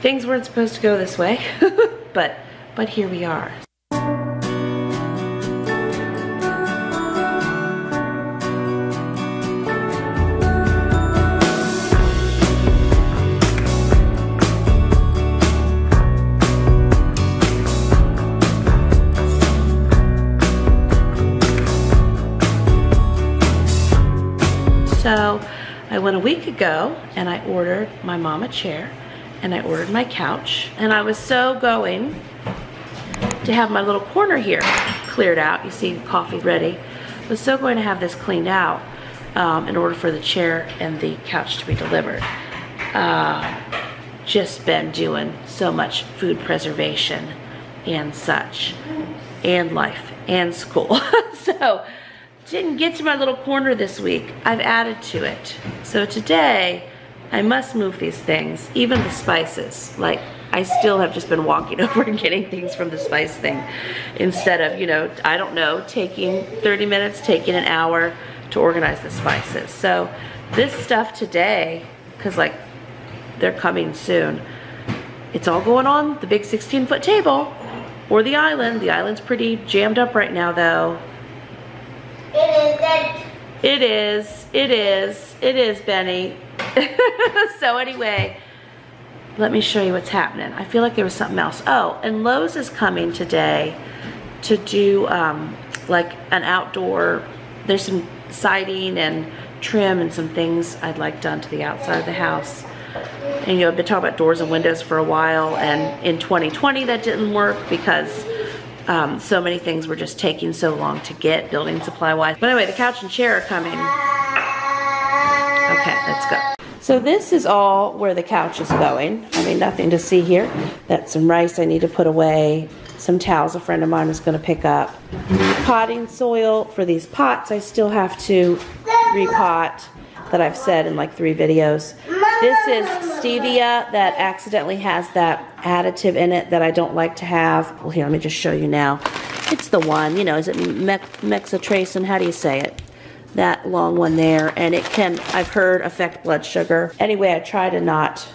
Things weren't supposed to go this way, but here we are. So I went a week ago and I ordered my mom a chair and I ordered my couch, and I was so going to have my little corner here cleared out. You see the coffee ready. I was so going to have this cleaned out in order for the chair and the couch to be delivered. Just been doing so much food preservation and such, and life and school. So didn't get to my little corner this week. I've added to it. So today, I must move these things, even the spices. Like, I still have just been walking over and getting things from the spice thing instead of, you know, I don't know, taking 30 minutes, taking an hour to organize the spices. So this stuff today, because like they're coming soon, it's all going on the big 16-foot table or the island. The island's pretty jammed up right now though. It is, Benny. So anyway, let me show you what's happening. I feel like there was something else. Oh, and Lowe's is coming today to do like an outdoor, there's some siding and trim and some things I'd like done to the outside of the house. And you know, I've been talking about doors and windows for a while, and in 2020 that didn't work because so many things were just taking so long to get building supply wise. But anyway, the couch and chair are coming. Okay, let's go. So this is all where the couch is going. I mean, nothing to see here. That's some rice I need to put away. Some towels a friend of mine was going to pick up. Potting soil for these pots I still have to repot, that I've said in like 3 videos. This is stevia that accidentally has that additive in it that I don't like to have. Well, here, let me just show you now. It's the one, you know, is it mexotracin? How do you say it? That long one there, and it can, I've heard, affect blood sugar. Anyway, I try to not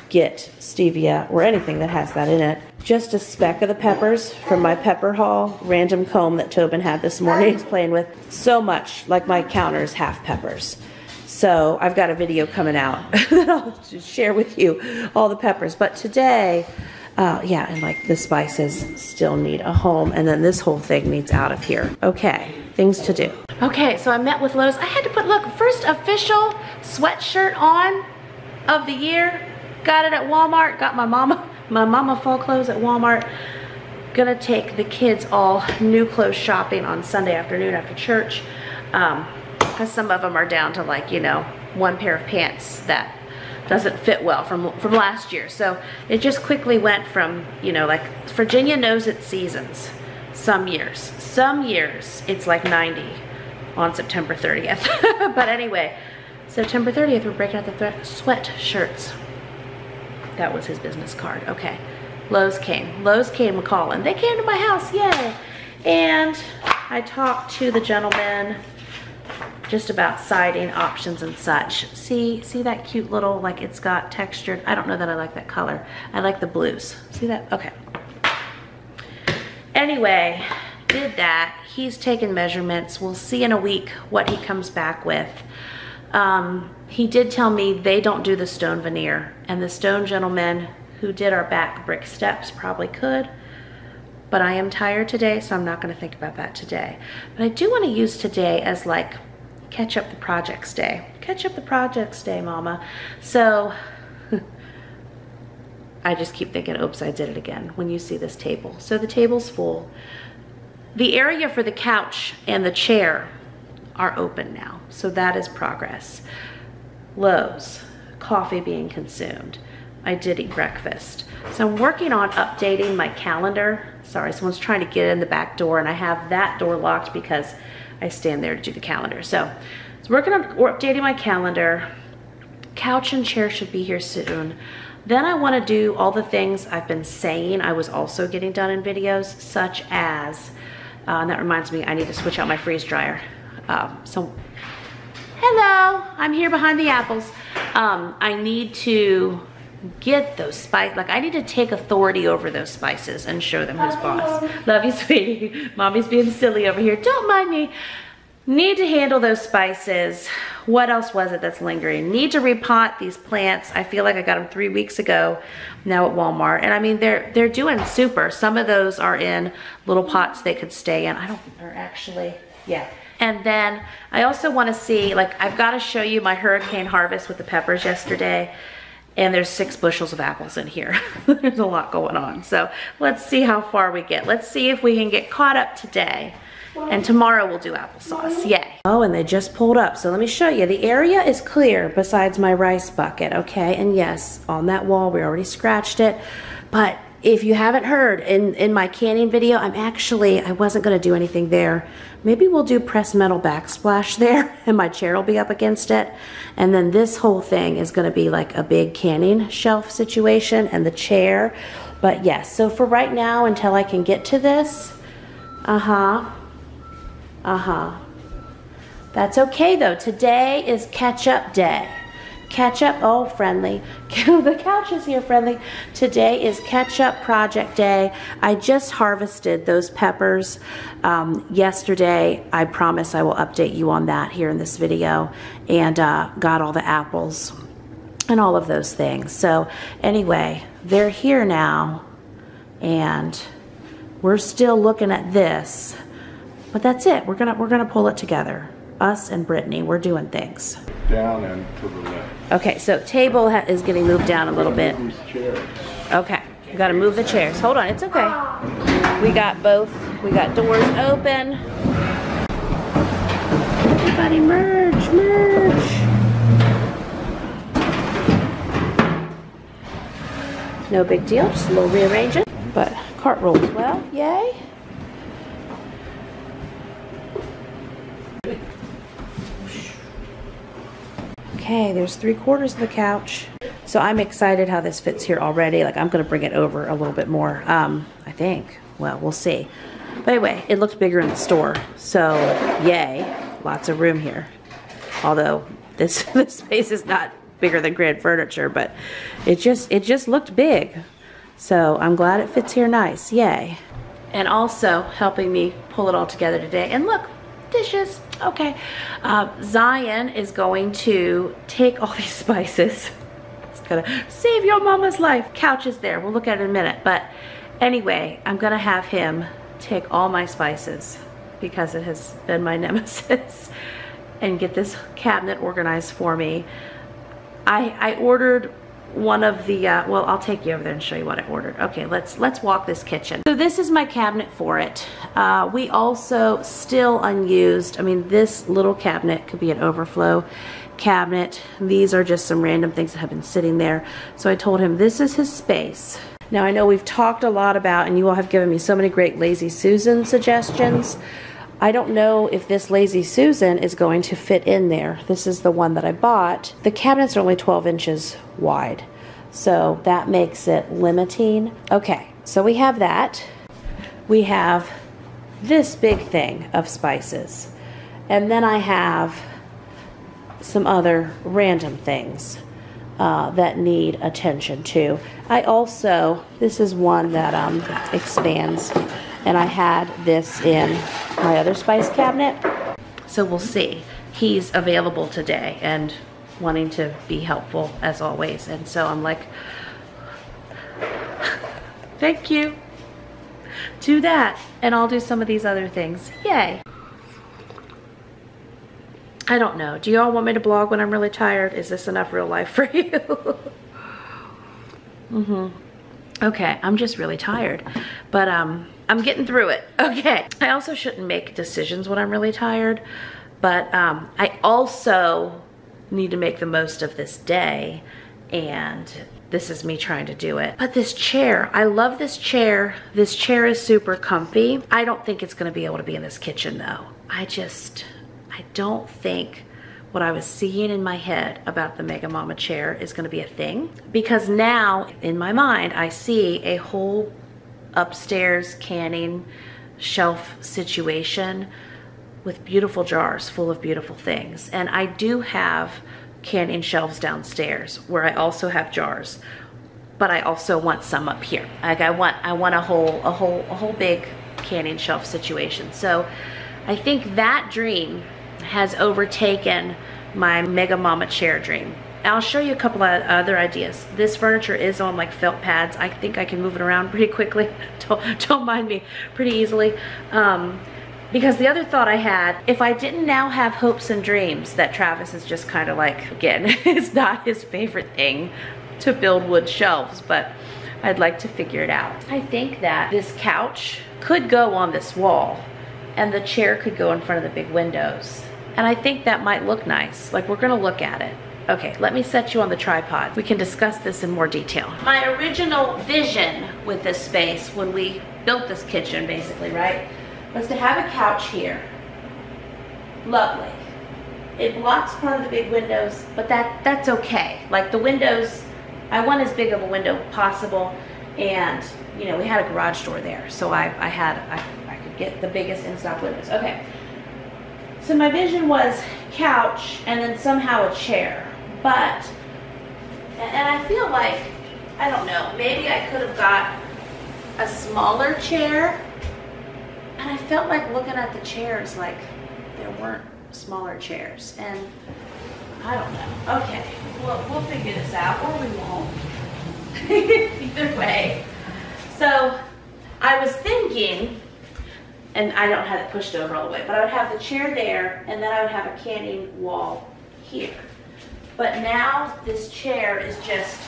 get stevia or anything that has that in it. Just a speck of the peppers from my pepper haul, random comb that Tobin had this morning he's playing with. So much, like my counter is half peppers. So I've got a video coming out that I'll share with you all the peppers. But today, yeah, and like the spices still need a home, and then this whole thing needs out of here. Okay, things to do. Okay, so I met with Lowe's. I had to put, look, first official sweatshirt on of the year. Got it at Walmart. Got my mama fall clothes at Walmart. Gonna take the kids all new clothes shopping on Sunday afternoon after church. Because some of them are down to like, you know, 1 pair of pants that doesn't fit well from last year. So it just quickly went from, you know, like Virginia knows its seasons. Some years it's like 90 on September 30th. But anyway, September 30th we're breaking out the sweatshirts. That was his business card. Okay, Lowe's came a-calling. They came to my house, yay. And I talked to the gentleman just about siding options and such. See that cute little, like it's got textured, I don't know that I like that color. I like the blues. See that? Okay. Anyway, did that. He's taken measurements. We'll see in a week what he comes back with. He did tell me they don't do the stone veneer, and the stone gentleman who did our back brick steps probably could. But I am tired today, so I'm not gonna think about that today. But I do wanna use today as like, catch up the projects day. Catch up the projects day, mama. So, I just keep thinking, oops, I did it again when you see this table. So the table's full. The area for the couch and the chair are open now. So that is progress. Lowe's, coffee being consumed. I did eat breakfast. So I'm working on updating my calendar. Sorry, someone's trying to get in the back door and I have that door locked because I stand there to do the calendar. So I was working on updating my calendar. Couch and chair should be here soon. Then I want to do all the things I've been saying I was also getting done in videos, such as, and that reminds me, I need to switch out my freeze dryer. So, hello, I'm here behind the apples. I need to get those spices. Like, I need to take authority over those spices and show them who's boss. Love you, sweetie. Mommy's being silly over here. Don't mind me. Need to handle those spices. What else was it that's lingering? Need to repot these plants. I feel like I got them 3 weeks ago now at Walmart. And I mean, they're doing super. Some of those are in little pots they could stay in. I don't, or actually, yeah. And then I also want to see, like, I've got to show you my hurricane harvest with the peppers yesterday. And there's 6 bushels of apples in here. There's a lot going on. So let's see how far we get. Let's see if we can get caught up today. And tomorrow we'll do applesauce. Yay. Oh, and they just pulled up. So let me show you. The area is clear besides my rice bucket, okay? And yes, on that wall, we already scratched it. But if you haven't heard, in my canning video, I wasn't going to do anything there. Maybe we'll do pressed metal backsplash there, and my chair will be up against it. And then this whole thing is going to be like a big canning shelf situation, and the chair. But yes, so for right now, until I can get to this, that's okay though. Today is catch-up day. Catch-up, oh, friendly. The couch is here, friendly. Today is catch-up project day. I just harvested those peppers yesterday. I promise I will update you on that here in this video. And got all the apples and all of those things. So anyway, they're here now. And we're still looking at this. But that's it. We're gonna pull it together. Us and Brittany, we're doing things. Down and to the left. Okay, so table is getting moved down a little bit. Okay, we gotta move the chairs. Hold on, it's okay. We got both. We got doors open. Everybody merge, merge. No big deal, just a little rearranging. But cart rolls well, yay. Okay, there's 3/4 of the couch. So I'm excited how this fits here already. Like, I'm gonna bring it over a little bit more, I think. Well, we'll see. But anyway, it looked bigger in the store. So, yay, lots of room here. Although, this space is not bigger than Grand Furniture, but it just looked big. So I'm glad it fits here nice, yay. And also helping me pull it all together today. And look, dishes. Okay, Zion is going to take all these spices. It's gonna save your mama's life. Couch is there, we'll look at it in a minute. But anyway, I'm gonna have him take all my spices because it has been my nemesis and get this cabinet organized for me. I ordered one of the, well, I'll take you over there and show you what I ordered. Okay, let's walk this kitchen. So this is my cabinet for it. We also still unused, I mean, this little cabinet could be an overflow cabinet. These are just some random things that have been sitting there. So I told him this is his space. Now I know we've talked a lot about, and you all have given me so many great Lazy Susan suggestions. I don't know if this Lazy Susan is going to fit in there. This is the one that I bought. The cabinets are only 12 inches wide, so that makes it limiting. Okay, so we have that. We have this big thing of spices. And then I have some other random things that need attention too. I also, this is one that expands, and I had this in my other spice cabinet. So we'll see. He's available today and wanting to be helpful as always. And so I'm like, thank you. Do that. And I'll do some of these other things. Yay. I don't know. Do you all want me to blog when I'm really tired? Is this enough real life for you? Okay, I'm just really tired. But I'm getting through it. Okay. I also shouldn't make decisions when I'm really tired. But I also need to make the most of this day. And this is me trying to do it. But this chair, I love this chair. This chair is super comfy. I don't think it's gonna be able to be in this kitchen though. I don't think what I was seeing in my head about the Mega Mama chair is gonna be a thing. Because now, in my mind, I see a whole upstairs canning shelf situation with beautiful jars full of beautiful things. And I do have canning shelves downstairs where I also have jars. but I also want some up here. Like I want a whole big canning shelf situation. So I think that dream has overtaken my Mega Mama chair dream. I'll show you a couple of other ideas. This furniture is on like felt pads. I think I can move it around pretty quickly. Don't mind me, pretty easily. Because the other thought I had, if I didn't now have hopes and dreams that Travis is just kind of like, again, it's not his favorite thing to build wood shelves, but I'd like to figure it out. I think that this couch could go on this wall and the chair could go in front of the big windows. And I think that might look nice. Like, we're gonna look at it. Okay, let me set you on the tripod. We can discuss this in more detail. My original vision with this space when we built this kitchen, basically, right, was to have a couch here. Lovely. It blocks part of the big windows, but that's okay. Like the windows, I want as big of a window possible, and you know, we had a garage door there, so I could get the biggest in-stock windows. Okay. So my vision was couch and then somehow a chair. But, and I feel like, I don't know, maybe I could have got a smaller chair. And I felt like looking at the chairs, like there weren't smaller chairs. And I don't know. Okay, we'll figure this out, or we won't. Either way. So I was thinking, and I don't have it pushed over all the way, but I would have the chair there, and then I would have a canning wall here. But now this chair is just,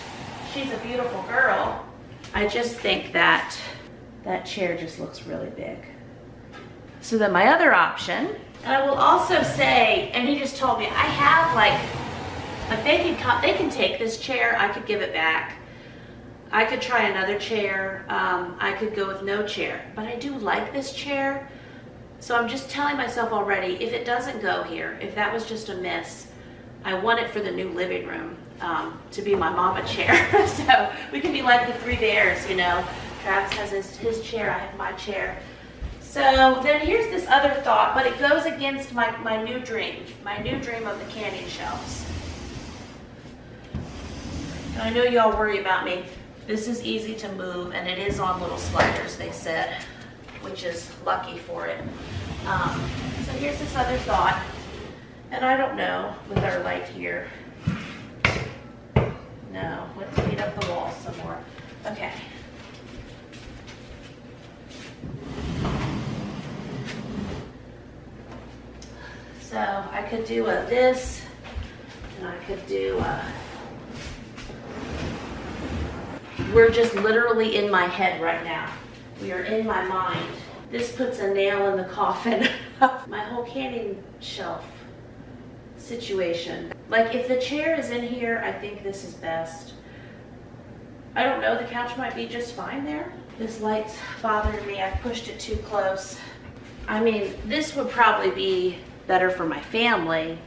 she's a beautiful girl. I just think that that chair just looks really big. So then my other option, and I will also say, and he just told me, I have like they can take this chair, I could give it back. I could try another chair, I could go with no chair, but I do like this chair. So I'm just telling myself already, if it doesn't go here, if that was just a miss, I want it for the new living room to be my mama chair. So we can be like the three bears, you know. Travis has his chair, I have my chair. So then here's this other thought, but it goes against my new dream of the canning shelves. I know y'all worry about me. This is easy to move, and it is on little sliders, they said, which is lucky for it. So here's this other thought. And I don't know with our light here. No, let's speed up the wall some more. Okay. So I could do this, and I could do we're just literally in my head right now. We are in my mind. This puts a nail in the coffin of my whole canning shelf situation. Like, if the chair is in here, I think this is best. I don't know, the couch might be just fine there. This light's bothering me, I've pushed it too close. I mean, this would probably be better for my family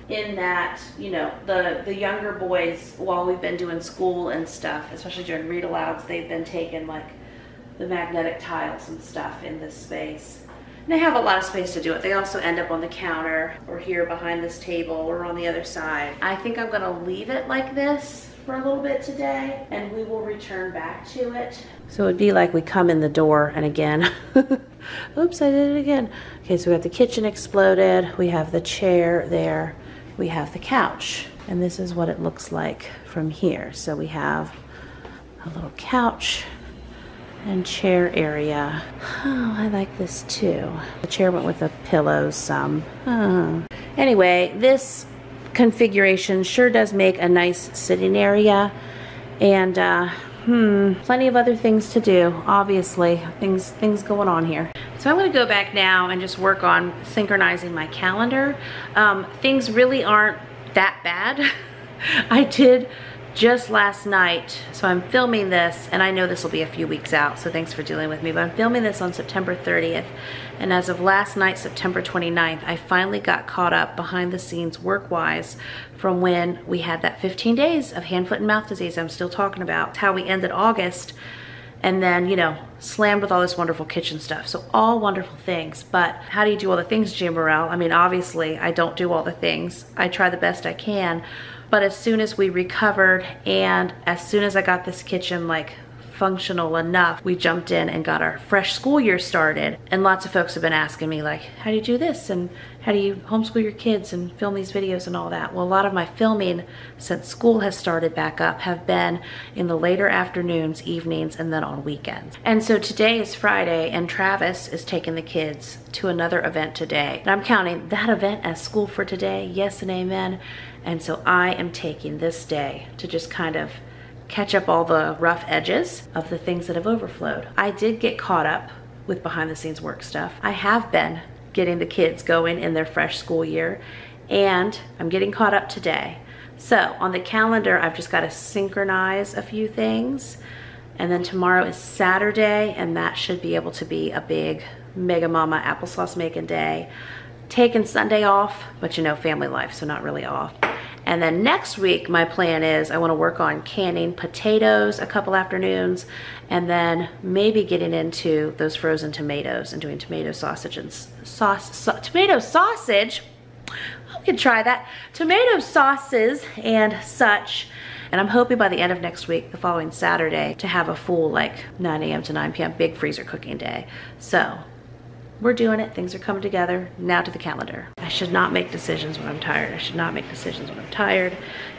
in that, you know, the younger boys, while we've been doing school and stuff, especially during read alouds, they've been taking like the magnetic tiles and stuff in this space. And they have a lot of space to do it. They also end up on the counter or here behind this table or on the other side. I think I'm gonna leave it like this for a little bit today, and we will return back to it. So it'd be like we come in the door and again, oops, I did it again. Okay, so we have the kitchen exploded, we have the chair there, we have the couch, and this is what it looks like from here. So we have a little couch and chair area. Oh, I like this too. The chair went with the pillows some. Oh. Anyway, this configuration sure does make a nice sitting area, and plenty of other things to do. Obviously, things going on here. So I'm going to go back now and just work on synchronizing my calendar. Things really aren't that bad. I did just last night, so I'm filming this, and I know this will be a few weeks out, so thanks for dealing with me, but I'm filming this on September 30th, and as of last night, September 29th, I finally got caught up behind the scenes work-wise from when we had that 15 days of hand, foot, and mouth disease I'm still talking about, how we ended August, and then, you know, slammed with all this wonderful kitchen stuff. So all wonderful things, but how do you do all the things, Jamerrill? I mean, obviously, I don't do all the things. I try the best I can, But as soon as we recovered and as soon as I got this kitchen like functional enough, we jumped in and got our fresh school year started. And lots of folks have been asking me like, how do you do this? And how do you homeschool your kids and film these videos and all that? Well, a lot of my filming since school has started back up have been in the later afternoons, evenings, and then on weekends. And so today is Friday and Travis is taking the kids to another event today. And I'm counting that event as school for today. Yes and amen. And so I am taking this day to just kind of catch up all the rough edges of the things that have overflowed. I did get caught up with behind the scenes work stuff. I have been getting the kids going in their fresh school year, and I'm getting caught up today. So on the calendar, I've just got to synchronize a few things. And then tomorrow is Saturday, and that should be able to be a big mega mama applesauce making day. Taking Sunday off, but you know, family life, so not really off. And then next week, my plan is I want to work on canning potatoes a couple afternoons, and then maybe getting into those frozen tomatoes and doing tomato sausage and tomato sausage. We can try that. Tomato sauces and such. And I'm hoping by the end of next week, the following Saturday, to have a full like 9 a.m. to 9 p.m. big freezer cooking day. So we're doing it. Things are coming together. Now to the calendar. I should not make decisions when I'm tired. I should not make decisions when I'm tired.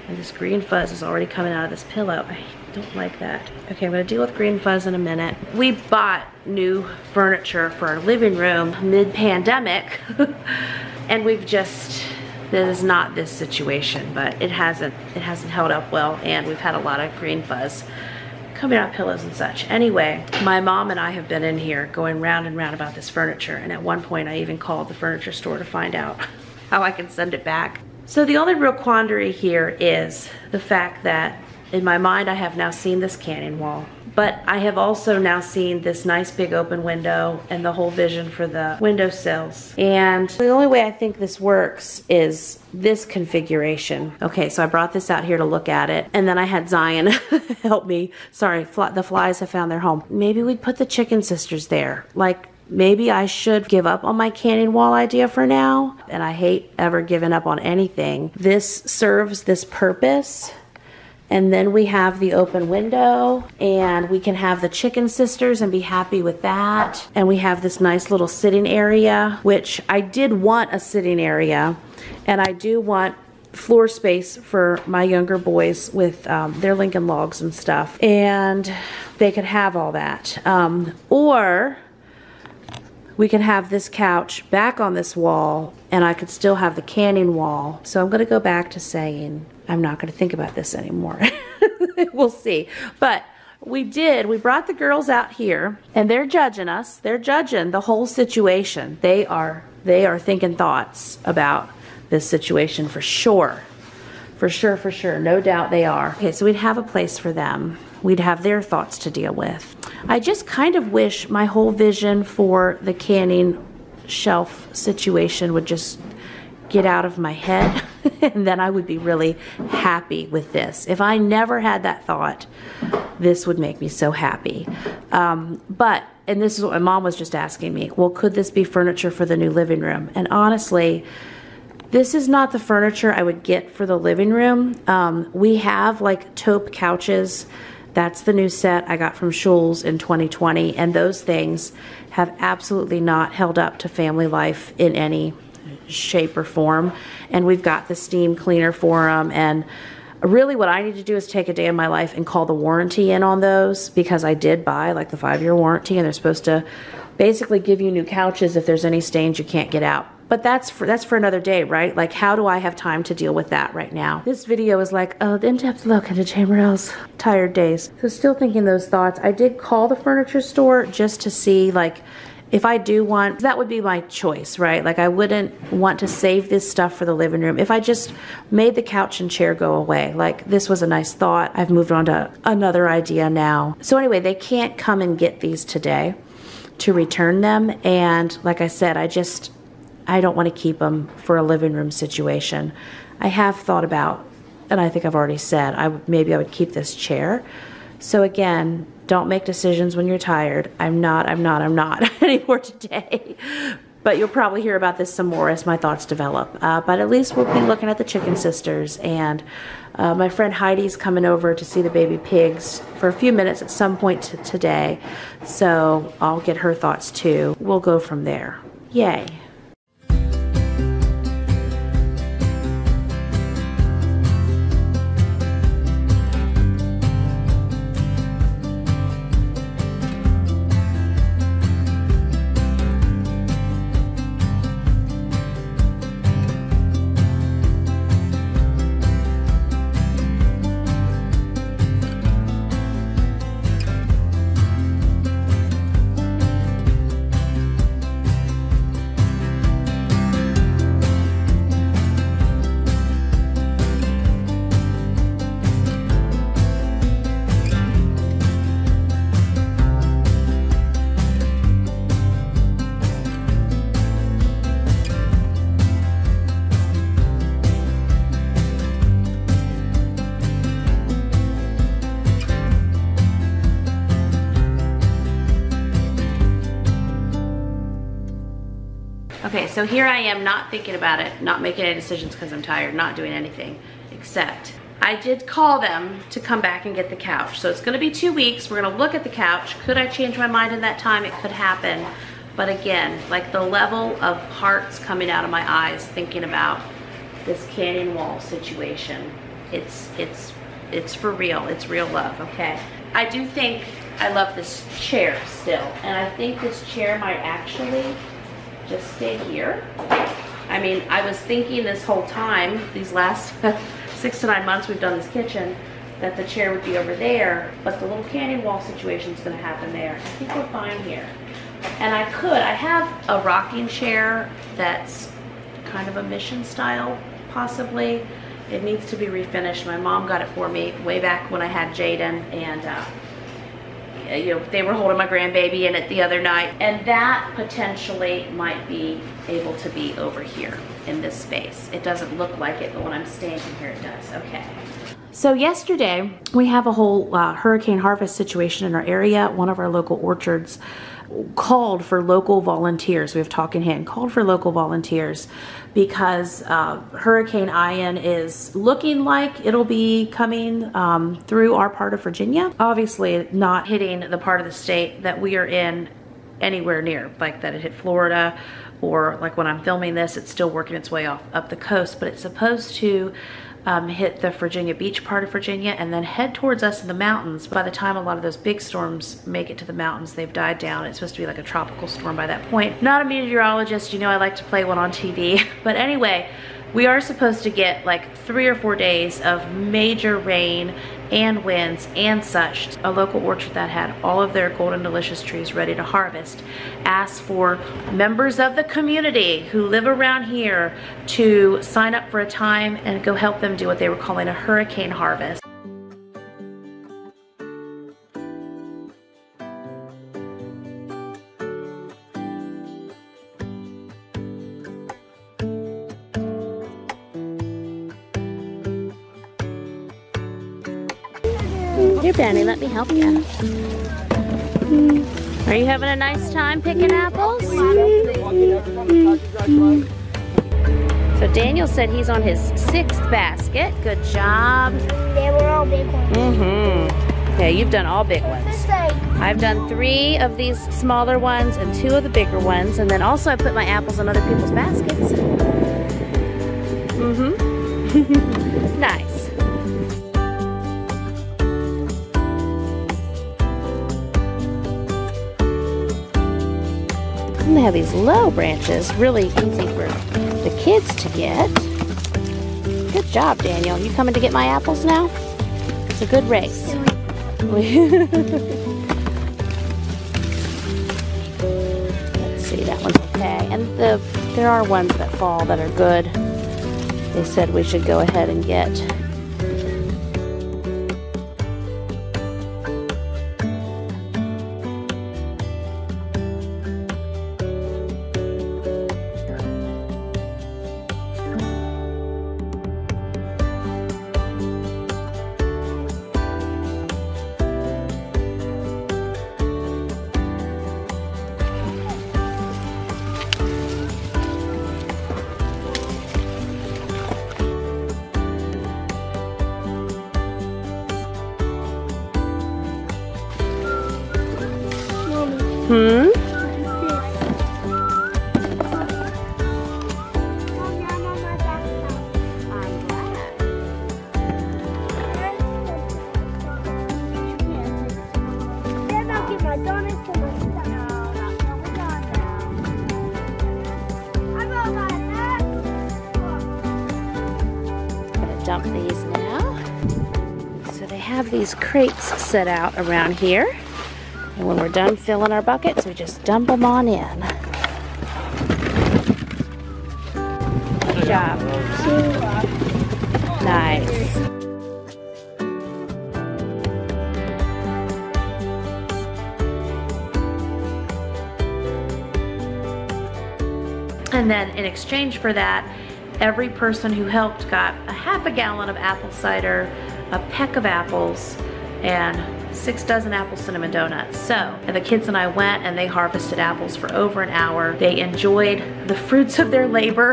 And this green fuzz is already coming out of this pillow. I don't like that. Okay, I'm gonna deal with green fuzz in a minute. We bought new furniture for our living room mid-pandemic. And we've just, this is not this situation, but it hasn't held up well, and we've had a lot of green fuzz coming out pillows and such. Anyway, my mom and I have been in here going round and round about this furniture, and at one point I even called the furniture store to find out how I can send it back. So the only real quandary here is the fact that in my mind I have now seen this canning wall, but I have also now seen this nice big open window and the whole vision for the windowsills. And the only way I think this works is this configuration. Okay, so I brought this out here to look at it, and then I had Zion help me. Sorry, the flies have found their home. Maybe we'd put the chicken sisters there. Like, maybe I should give up on my canning wall idea for now. And I hate ever giving up on anything. This serves this purpose. And then we have the open window, and we can have the chicken sisters and be happy with that. And we have this nice little sitting area, which I did want a sitting area, and I do want floor space for my younger boys with their Lincoln Logs and stuff. And they could have all that. Or we can have this couch back on this wall, and I could still have the canning wall. So I'm gonna go back to saying, I'm not going to think about this anymore. We'll see. But we brought the girls out here, and they're judging us. They're judging the whole situation. They are thinking thoughts about this situation for sure. For sure. No doubt they are. Okay, so we'd have a place for them. We'd have their thoughts to deal with. I just kind of wish my whole vision for the canning shelf situation would just get out of my head, and then I would be really happy with this. If I never had that thought, this would make me so happy. And this is what my mom was just asking me, well, could this be furniture for the new living room? And honestly, this is not the furniture I would get for the living room. We have like taupe couches. That's the new set I got from Schul's in 2020, and those things have absolutely not held up to family life in any shape or form. And we've got the steam cleaner for them, and really what I need to do is take a day in my life and call the warranty in on those, because I did buy like the 5-year warranty, and they're supposed to basically give you new couches if there's any stains you can't get out. But that's for another day, right? Like, how do I have time to deal with that right now? This video is like an in-depth look into Jamerrill's tired days. So still thinking those thoughts. I did call the furniture store just to see, like, if I do want, that would be my choice, right? Like, I wouldn't want to save this stuff for the living room. If I just made the couch and chair go away, like, this was a nice thought. I've moved on to another idea now. So anyway, they can't come and get these today to return them. And like I said, I don't want to keep them for a living room situation. I have thought about, and I think I've already said, maybe I would keep this chair. So again, don't make decisions when you're tired. I'm not anymore today. But you'll probably hear about this some more as my thoughts develop. But at least we'll be looking at the chicken sisters. And my friend Heidi's coming over to see the baby pigs for a few minutes at some point today. So I'll get her thoughts too. We'll go from there. Yay. Okay, so here I am not thinking about it, not making any decisions because I'm tired, not doing anything, except I did call them to come back and get the couch. So it's gonna be 2 weeks, we're gonna look at the couch. Could I change my mind in that time? It could happen. But again, like the level of hearts coming out of my eyes thinking about this canyon wall situation, it's for real, it's real love, okay? I do think I love this chair still, and I think this chair might actually just stay here. I mean, I was thinking this whole time, these last 6 to 9 months we've done this kitchen, that the chair would be over there, but the little canyon wall situation is gonna happen there. I think we're fine here. And I have a rocking chair that's kind of a mission style, possibly. It needs to be refinished. My mom got it for me way back when I had Jaden, and you know, they were holding my grandbaby in it the other night, and that potentially might be able to be over here in this space. It doesn't look like it, but when I'm standing here it does. Okay. So yesterday we have a whole hurricane harvest situation in our area. One of our local orchards called for local volunteers. We have Talking Hand called for local volunteers because Hurricane Ian is looking like it'll be coming through our part of Virginia. Obviously not hitting the part of the state that we are in anywhere near, like that it hit Florida, or like when I'm filming this, it's still working its way up the coast, but it's supposed to hit the Virginia Beach part of Virginia and then head towards us in the mountains. By the time a lot of those big storms make it to the mountains, they've died down. It's supposed to be like a tropical storm by that point. Not a meteorologist, you know I like to play one on TV. But anyway, we are supposed to get like 3 or 4 days of major rain and winds and such. A local orchard that had all of their golden delicious trees ready to harvest asked for members of the community who live around here to sign up for a time and go help them do what they were calling a hurricane harvest. Here, Benny, let me help you. Are you having a nice time picking apples? So Daniel said he's on his 6th basket. Good job. They were all big ones. Okay, you've done all big ones. I've done 3 of these smaller ones and 2 of the bigger ones. And then also I put my apples in other people's baskets. Nice. And they have these low branches, really easy for the kids to get. Good job, Daniel. You coming to get my apples now? It's a good race. Let's see, that one's okay. And there are ones that fall that are good. They said we should go ahead and get. Hmm? Dump these now. So they have these crates set out around here. And when we're done filling our buckets, we just dump them on in. Good job. Nice. And then in exchange for that, every person who helped got a half a gallon of apple cider, a peck of apples, and 6 dozen apple cinnamon donuts. So, and the kids and I went and they harvested apples for over an hour. They enjoyed the fruits of their labor.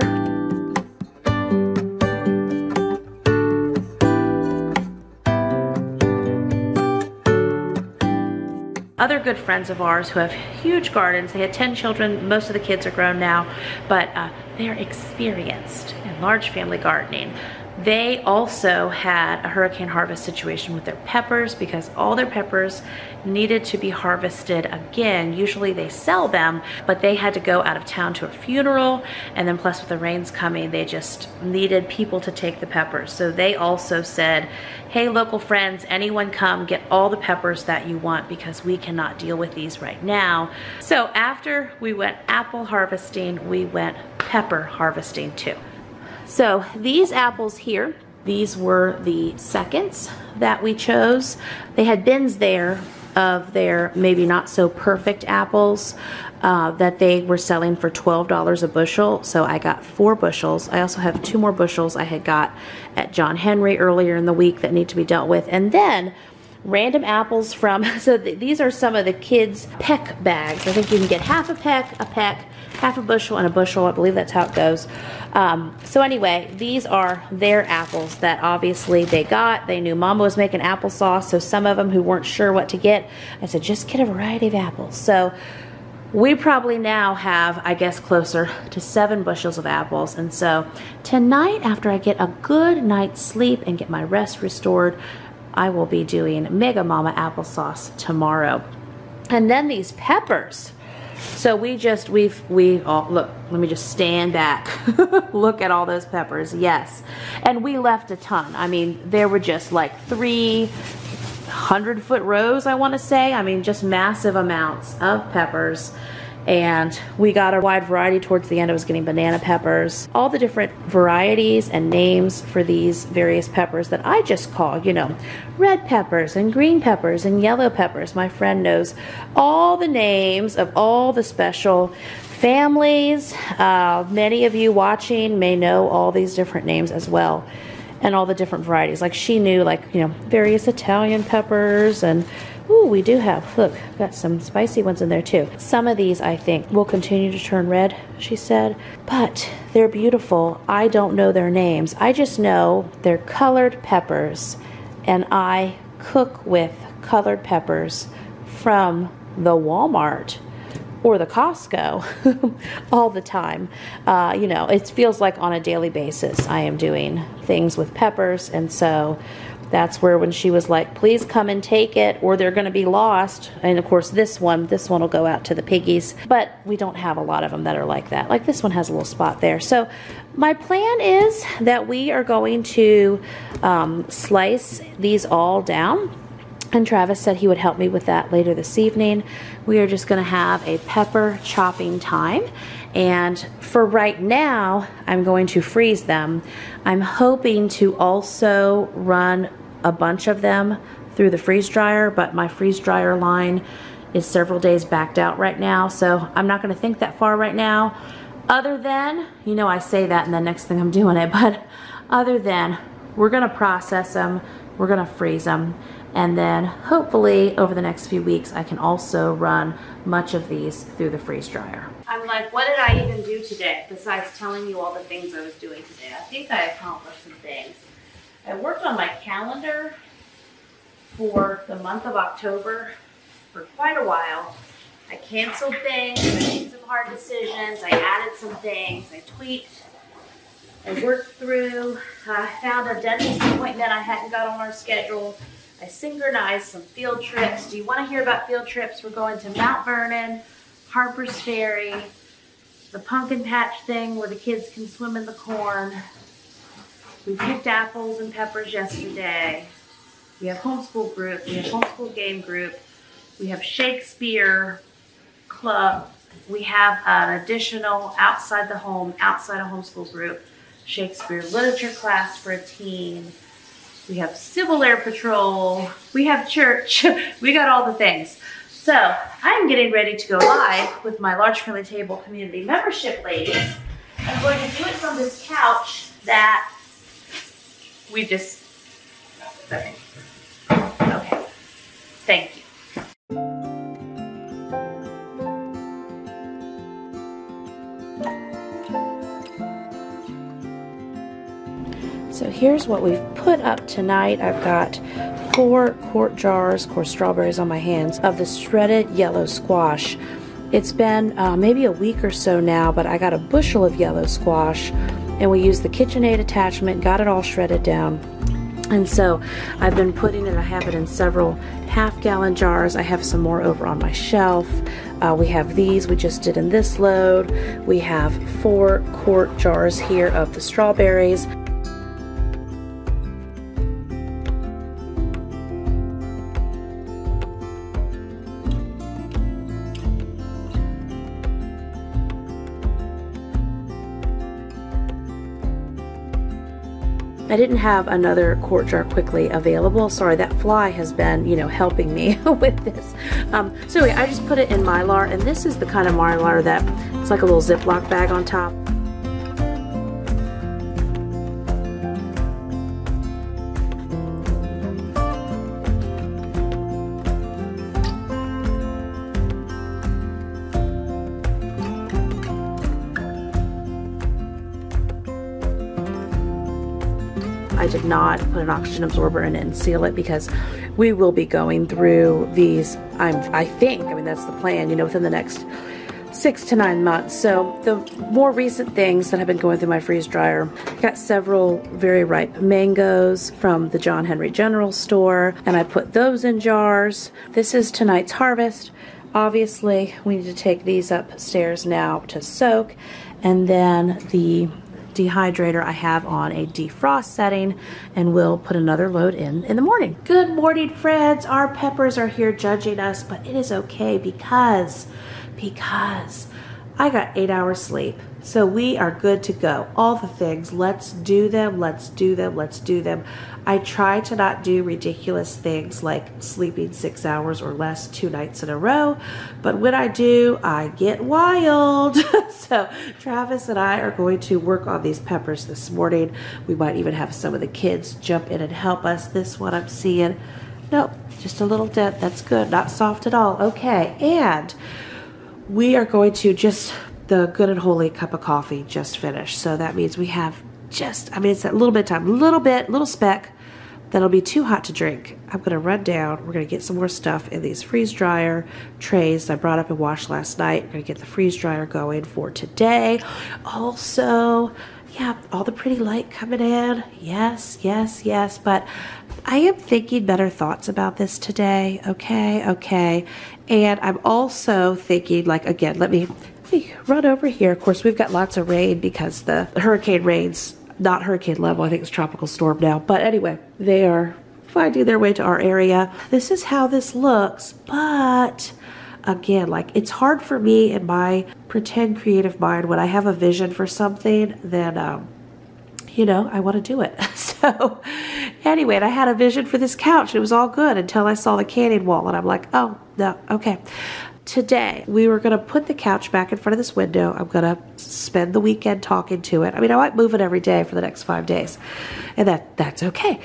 Other good friends of ours who have huge gardens, they had 10 children, most of the kids are grown now, but they're experienced in large family gardening. They also had a hurricane harvest situation with their peppers because all their peppers needed to be harvested again. Usually they sell them, but they had to go out of town to a funeral, and then plus with the rains coming, they just needed people to take the peppers. So they also said, hey, local friends, anyone come get all the peppers that you want because we cannot deal with these right now. So after we went apple harvesting, we went pepper harvesting too. So these apples here, these were the seconds that we chose. They had bins there of their maybe not so perfect apples that they were selling for $12 a bushel. So I got 4 bushels. I also have 2 more bushels I had got at John Henry earlier in the week that need to be dealt with. And then random apples from, so these are some of the kids' peck bags. I think you can get half a peck, half a bushel, and a bushel. I believe that's how it goes. So anyway, these are their apples that obviously they got. They knew Mama was making applesauce, so some of them who weren't sure what to get, I said, just get a variety of apples. So we probably now have, I guess, closer to 7 bushels of apples. And so tonight, after I get a good night's sleep and get my rest restored, I will be doing Mega Mama applesauce tomorrow. And then these peppers. So we all, look, let me just stand back. Look at all those peppers, yes. And we left a ton. I mean, there were just like 300-foot rows, I want to say. I mean, just massive amounts of peppers. And we got a wide variety towards the end. I was getting banana peppers, all the different varieties and names for these various peppers that I just call, you know, red peppers and green peppers and yellow peppers. My friend knows all the names of all the special families. Many of you watching may know all these different names as well, and all the different varieties. Like she knew, like, you know, various Italian peppers, and ooh, we do have, look, got some spicy ones in there too. Some of these I think will continue to turn red, she said, but they're beautiful. I don't know their names. I just know they're colored peppers, and I cook with colored peppers from the Walmart or the Costco all the time. You know, it feels like on a daily basis I am doing things with peppers, and so that's where when she was like, please come and take it or they're going to be lost. And of course this one will go out to the piggies, but we don't have a lot of them that are like that. Like this one has a little spot there. So my plan is that we are going to slice these all down. And Travis said he would help me with that later this evening. We are just going to have a pepper chopping time. And for right now, I'm going to freeze them. I'm hoping to also run a bunch of them through the freeze dryer, but my freeze dryer line is several days backed out right now, so I'm not going to think that far right now. Other than, you know, I say that and the next thing I'm doing it, but other than we're going to process them, we're going to freeze them, and then hopefully over the next few weeks I can also run much of these through the freeze dryer. I'm like, what did I even do today besides telling you all the things I was doing today? I think I accomplished some things. I worked on my calendar for the month of October for quite a while, I canceled things, I made some hard decisions, I added some things, I tweaked, I worked through, I found a dentist appointment I hadn't got on our schedule. I synchronized some field trips. Do you want to hear about field trips? We're going to Mount Vernon, Harper's Ferry, the pumpkin patch thing where the kids can swim in the corn. We picked apples and peppers yesterday. We have homeschool group, we have homeschool game group, we have Shakespeare club, we have an additional outside the home, outside a homeschool group, Shakespeare literature class for a teen. We have Civil Air Patrol, we have church, we got all the things. So I'm getting ready to go live with my Large Family Table community membership ladies. I'm going to do it from this couch that we just, okay, thank you. So here's what we've put up tonight. I've got 4 quart jars, of course strawberries on my hands, of the shredded yellow squash. It's been maybe a week or so now, but I got a bushel of yellow squash and we used the KitchenAid attachment, got it all shredded down. And so I've been putting it, I have it in several half-gallon jars. I have some more over on my shelf. We have these we just did in this load. We have 4 quart jars here of the strawberries. I didn't have another quart jar quickly available. Sorry, that fly has been, helping me with this. So anyway, I just put it in Mylar, and this is the kind of Mylar that it's like a little Ziploc bag on top. I did not put an oxygen absorber in it and seal it because we will be going through these, I think, that's the plan, within the next 6 to 9 months. So the more recent things that have been going through my freeze dryer, I got several very ripe mangoes from the John Henry General Store, and I put those in jars. This is tonight's harvest. Obviously, we need to take these upstairs now to soak, and then the dehydrator I have on a defrost setting, and we'll put another load in the morning. Good morning, friends. Our peppers are here judging us, but it is okay because I got 8 hours sleep. So we are good to go. All the things, let's do them, let's do them, let's do them. I try to not do ridiculous things like sleeping 6 hours or less 2 nights in a row, but when I do, I get wild. So Travis and I are going to work on these peppers this morning. We might even have some of the kids jump in and help us. This one I'm seeing, nope, just a little dent. That's good, not soft at all. Okay, and we are going to just, the good and holy cup of coffee just finished. So that means we have just, it's a little bit of time, little speck that'll be too hot to drink. I'm gonna run down, we're gonna get some more stuff in these freeze dryer trays I brought up and washed last night. We're gonna get the freeze dryer going for today. Also, yeah, all the pretty light coming in. Yes, yes, yes, but I am thinking better thoughts about this today, okay? And I'm also thinking, again, let me run over here. Of course, we've got lots of rain because the hurricane rain's not hurricane level. I think it's tropical storm now. But anyway, they are finding their way to our area. This is how this looks. But again, it's hard for me in my pretend creative mind when I have a vision for something, then, I want to do it. So anyway, and I had a vision for this couch. It was all good until I saw the canyon wall, and I'm like, oh, no, okay. Today, we were going to put the couch back in front of this window. I'm going to spend the weekend talking to it. I might move it every day for the next 5 days, and that's okay.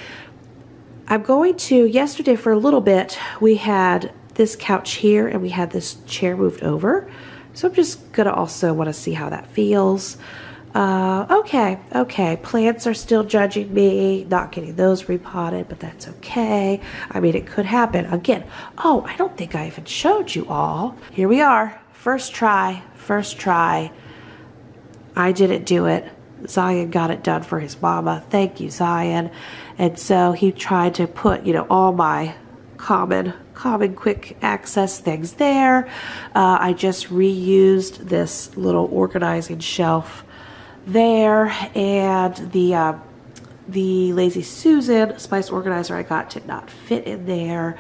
I'm going to, yesterday for a little bit, we had this couch here, and we had this chair moved over. So I'm just going to also want to see how that feels. Okay. Plants are still judging me, not getting those repotted, but that's okay. I mean, it could happen. Again, oh, I don't think I even showed you all. Here we are. First try. I didn't do it. Zion got it done for his mama. Thank you, Zion. And so he tried to put, you know, all my common quick access things there. I just reused this little organizing shelf there, and the Lazy Susan spice organizer I got did not fit in there.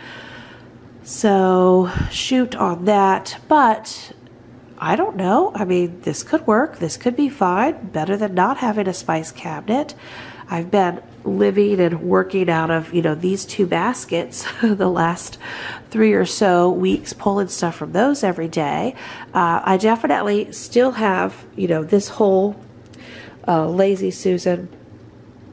So shoot on that, but I don't know. I mean, this could work. This could be fine. Better than not having a spice cabinet. I've been living and working out of, you know, these two baskets the last 3 or so weeks, pulling stuff from those every day. I definitely still have, you know, this whole Lazy Susan.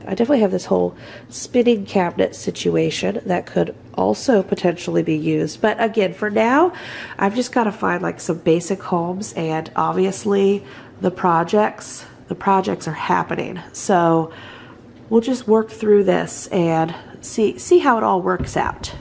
I definitely have this whole spinning cabinet situation that could also potentially be used. But again, for now, I've just got to find like some basic homes, and obviously the projects are happening. So we'll just work through this and see how it all works out.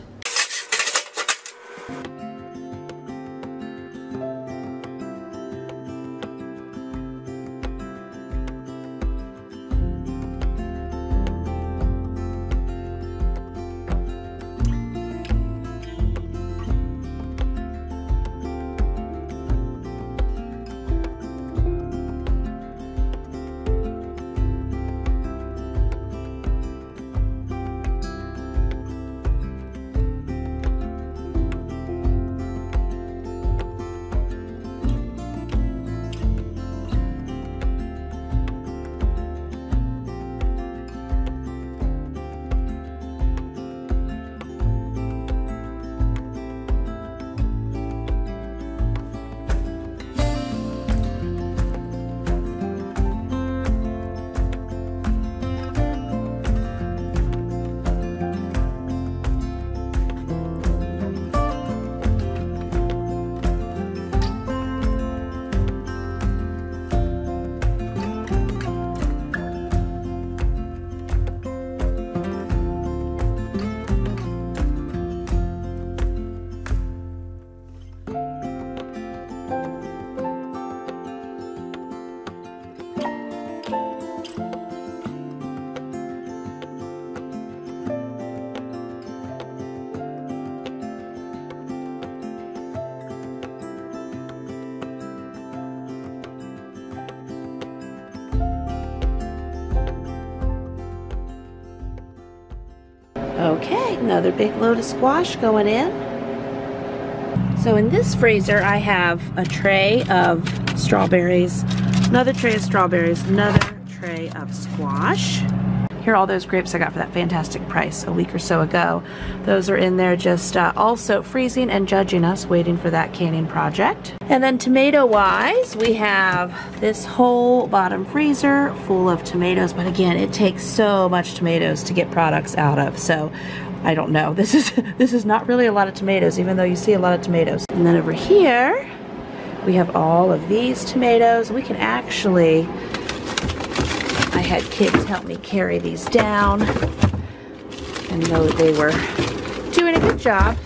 Okay, another big load of squash going in. So in this freezer, I have a tray of strawberries, another tray of strawberries, another tray of squash. Here are all those grapes I got for that fantastic price a week or so ago. Those are in there just also freezing and judging us, waiting for that canning project. And then tomato-wise, we have this whole bottom freezer full of tomatoes. But again, it takes so much tomatoes to get products out of. So I don't know. This is not really a lot of tomatoes, even though you see a lot of tomatoes. And then over here, we have all of these tomatoes. We can actually, I had kids help me carry these down, and they were doing a good job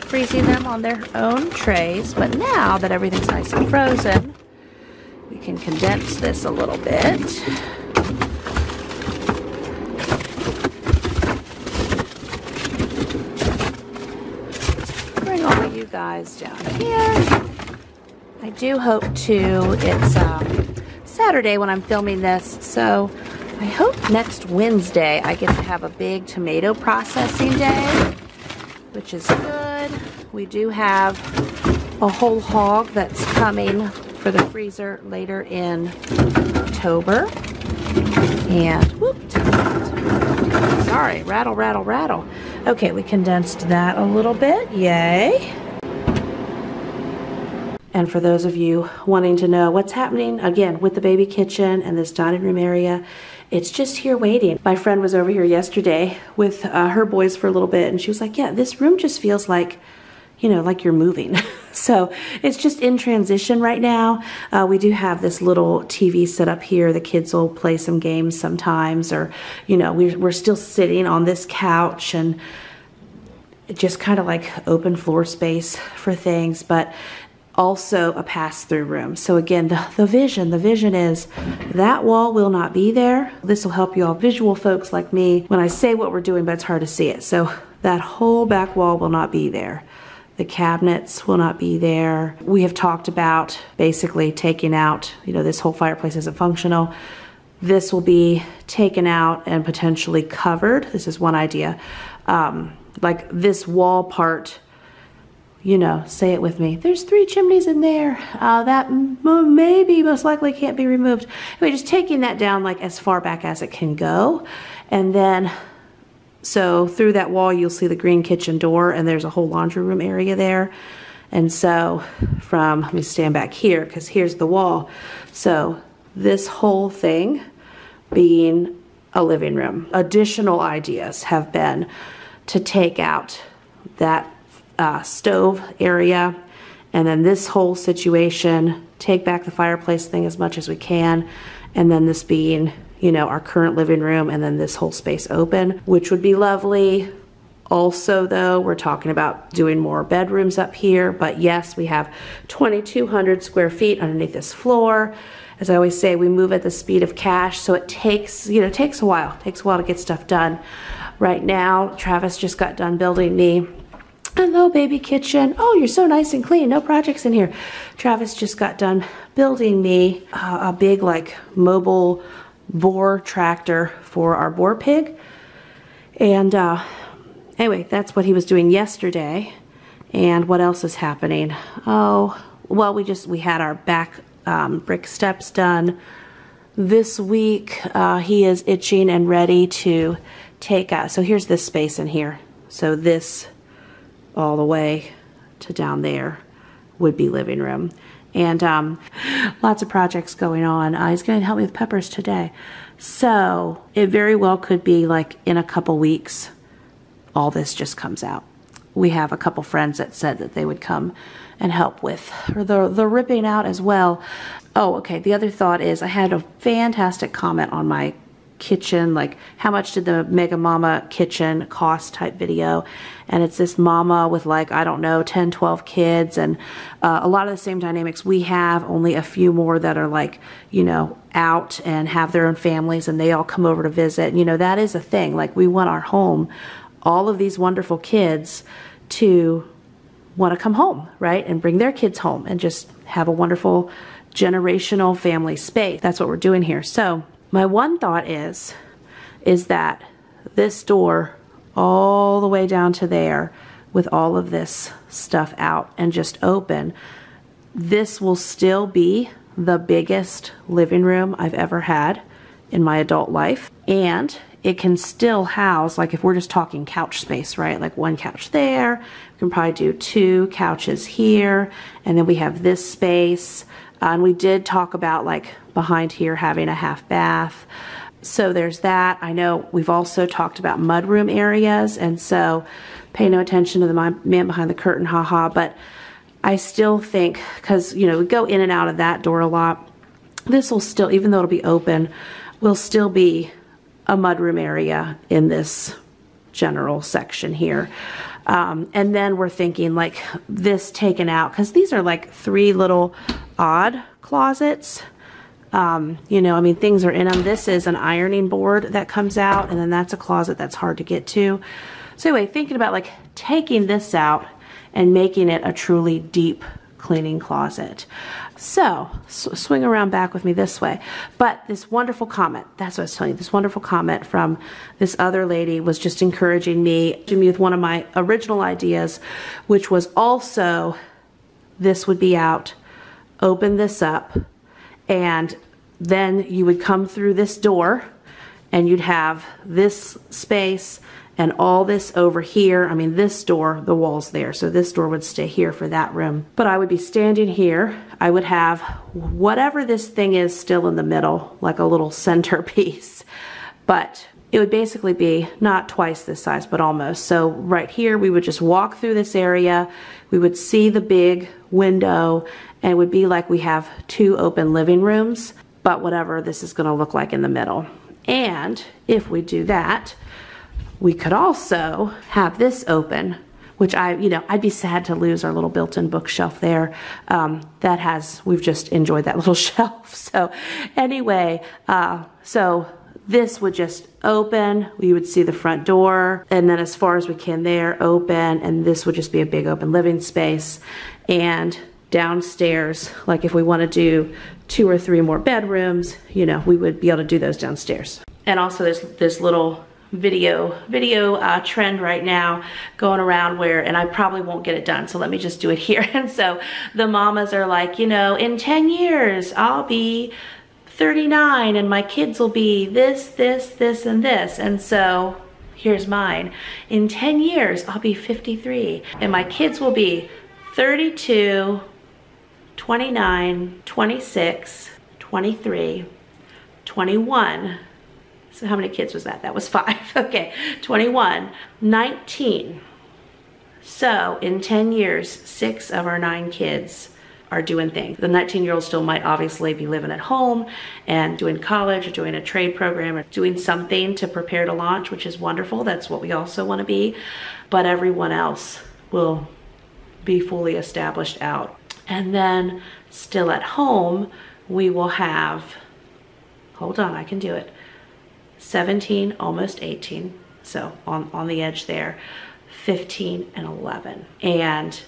freezing them on their own trays. But now that everything's nice and frozen, we can condense this a little bit. Bring all of you guys down here. I do hope to, it's Saturday when I'm filming this, so I hope next Wednesday I get to have a big tomato processing day, which is good. We do have a whole hog that's coming for the freezer later in October. And, whoop, sorry, rattle, rattle, rattle. Okay, we condensed that a little bit, yay. And for those of you wanting to know what's happening, again, with the baby kitchen and this dining room area, it's just here waiting. My friend was over here yesterday with her boys for a little bit, and she was like, yeah, this room just feels like, you know, like you're moving. So it's just in transition right now. We do have this little TV set up here. The kids will play some games sometimes, or, you know, we're still sitting on this couch, and just kind of like open floor space for things, but also a pass-through room. So again, the vision is that wall will not be there. This will help you all visual folks like me when I say what we're doing, but it's hard to see it. So that whole back wall will not be there. The cabinets will not be there. We have talked about basically taking out, you know, this whole fireplace isn't functional. This will be taken out and potentially covered. This is one idea. Like this wall part, you know, say it with me. There's 3 chimneys in there. That maybe most likely can't be removed. Anyway, just taking that down like as far back as it can go. And then, so through that wall, you'll see the green kitchen door, and there's a whole laundry room area there. And so let me stand back here, because here's the wall. So this whole thing being a living room. Additional ideas have been to take out that stove area, and then this whole situation, take back the fireplace thing as much as we can, and then this being, you know, our current living room, and then this whole space open, which would be lovely. Also though, we're talking about doing more bedrooms up here, but yes, we have 2,200 square feet underneath this floor. As I always say, we move at the speed of cash, so it takes, you know, takes a while to get stuff done. Right now, Travis just got done building me a little baby kitchen. Oh, you're so nice and clean, no projects in here. Travis just got done building me a big like mobile boar tractor for our boar pig. And anyway, that's what he was doing yesterday. And what else is happening? Oh, well, we had our back brick steps done this week. He is itching and ready to take out. So here's this space in here. So this all the way to down there would be living room. And lots of projects going on. He's going to help me with peppers today. So it very well could be like in a couple weeks, all this just comes out. We have a couple friends that said that they would come and help with the ripping out as well. Oh, okay. The other thought is I had a fantastic comment on my kitchen, like how much did the Mega Mama kitchen cost type video, and it's this mama with like, I don't know, 10, 12 kids, and a lot of the same dynamics we have, only a few more that are like, you know, out and have their own families, and they all come over to visit. You know, that is a thing. Like, we want our home, all of these wonderful kids to want to come home, right, and bring their kids home and just have a wonderful generational family space. That's what we're doing here. So my one thought is that this door all the way down to there with all of this stuff out and just open, this will still be the biggest living room I've ever had in my adult life. And it can still house, like if we're just talking couch space, right? Like one couch there, we can probably do 2 couches here, and then we have this space. And we did talk about like behind here having a half bath. So there's that. I know we've also talked about mudroom areas, and so pay no attention to the man behind the curtain, haha. But I still think, because, you know, we go in and out of that door a lot, this will still, even though it'll be open, will still be a mudroom area in this general section here. And then we're thinking like this taken out, because these are like 3 little odd closets. You know, I mean, things are in them. This is an ironing board that comes out, and then that's a closet that's hard to get to. So anyway, thinking about like taking this out and making it a truly deep cleaning closet. So swing around back with me this way. But this wonderful comment, that's what I was telling you, this wonderful comment from this other lady was just encouraging me with one of my original ideas, which was also this would be out, open this up, and then you would come through this door and you'd have this space and all this over here. I mean, this door, the wall's there, so this door would stay here for that room. But I would be standing here. I would have whatever this thing is still in the middle, like a little centerpiece. But it would basically be not twice this size, but almost. So right here, we would just walk through this area. We would see the big window, and it would be like we have 2 open living rooms, but whatever this is gonna look like in the middle. And if we do that, we could also have this open, which I'd be sad to lose our little built-in bookshelf there. We've just enjoyed that little shelf. So anyway, so this would just open, we would see the front door, and then as far as we can there, open, and this would just be a big open living space. And downstairs, like if we want to do 2 or 3 more bedrooms, we would be able to do those downstairs. And also there's this little video trend right now going around where, and I probably won't get it done, so let me just do it here. And so the mamas are like, in 10 years, I'll be 39 and my kids will be this, and this. And so here's mine. In 10 years, I'll be 53 and my kids will be 32, 29, 26, 23, 21. So how many kids was that? That was 5. Okay, 21, 19. So in 10 years, 6 of our 9 kids are doing things. The 19-year-old still might obviously be living at home and doing college or doing a trade program or doing something to prepare to launch, which is wonderful. That's what we also want to be. But everyone else will be fully established out. And then still at home, we will have, hold on, I can do it, 17, almost 18, so on the edge there, 15 and 11. And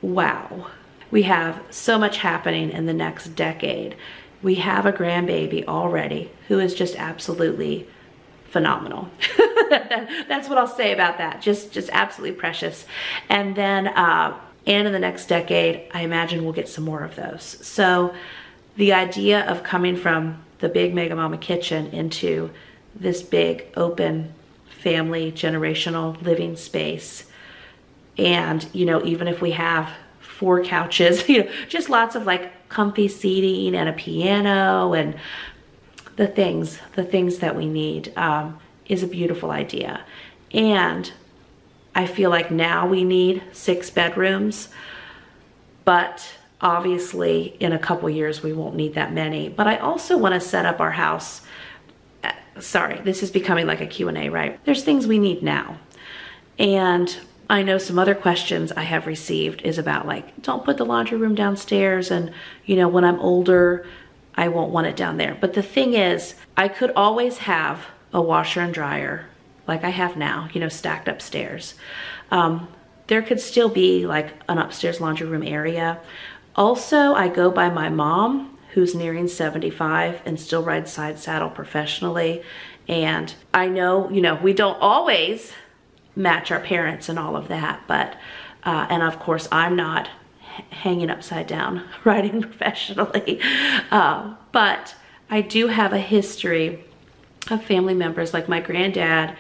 wow, we have so much happening in the next decade. We have a grandbaby already who is just absolutely phenomenal. That's what I'll say about that, just absolutely precious. And then, and in the next decade, I imagine we'll get some more of those. So the idea of coming from the big Mega Mama kitchen into this big open family generational living space, and even if we have 4 couches, just lots of like comfy seating and a piano and the things that we need, is a beautiful idea. And I feel like now we need 6 bedrooms, but obviously in a couple years we won't need that many. But I also want to set up our house. Sorry, this is becoming like a Q&A, right? There's things we need now. And I know some other questions I have received is about like, don't put the laundry room downstairs, and when I'm older, I won't want it down there. But the thing is, I could always have a washer and dryer like I have now, stacked upstairs. There could still be like an upstairs laundry room area. Also, I go by my mom, who's nearing 75 and still rides side saddle professionally. And I know, we don't always match our parents and all of that, but, and of course I'm not hanging upside down riding professionally. But I do have a history of family members like my granddad,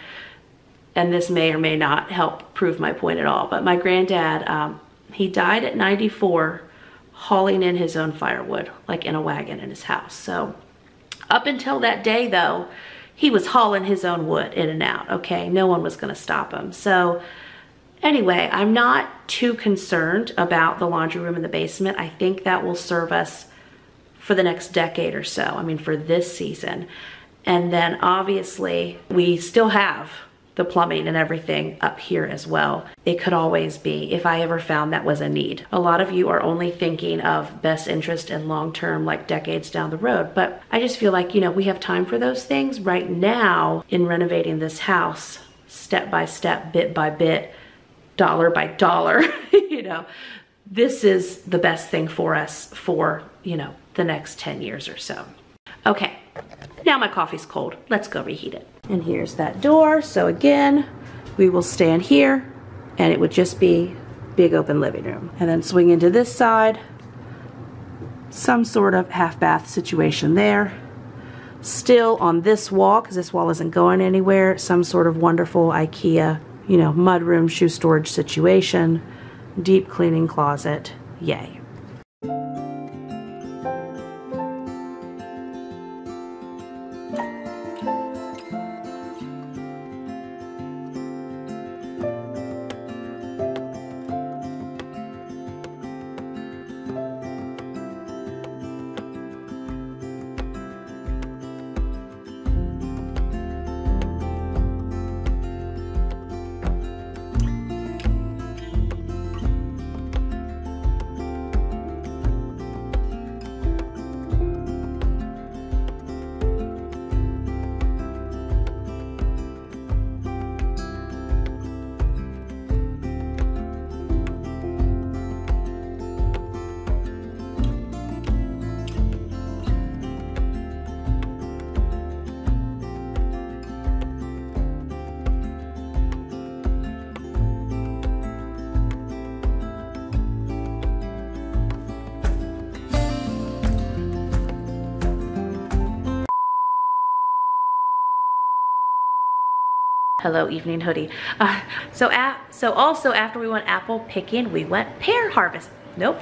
and this may or may not help prove my point at all, but my granddad, he died at 94 hauling in his own firewood, like in a wagon in his house. So up until that day though, he was hauling his own wood in and out, okay? No one was gonna stop him. So anyway, I'm not too concerned about the laundry room in the basement. I think that will serve us for the next decade or so. I mean, for this season. And then obviously we still have the plumbing and everything up here as well. It could always be if I ever found that was a need. A lot of you are only thinking of best interest and long-term, like decades down the road. But I just feel like, we have time for those things right now in renovating this house, step by step, bit by bit, dollar by dollar. This is the best thing for us for, the next 10 years or so. Okay, now my coffee's cold. Let's go reheat it. And here's that door. So again, we will stand here and it would just be big open living room. And then swing into this side, some sort of half bath situation there. Still on this wall, because this wall isn't going anywhere, some sort of wonderful IKEA, mudroom, shoe storage situation, deep cleaning closet, yay. Hello, evening hoodie. So also after we went apple picking, we went pear harvest. Nope.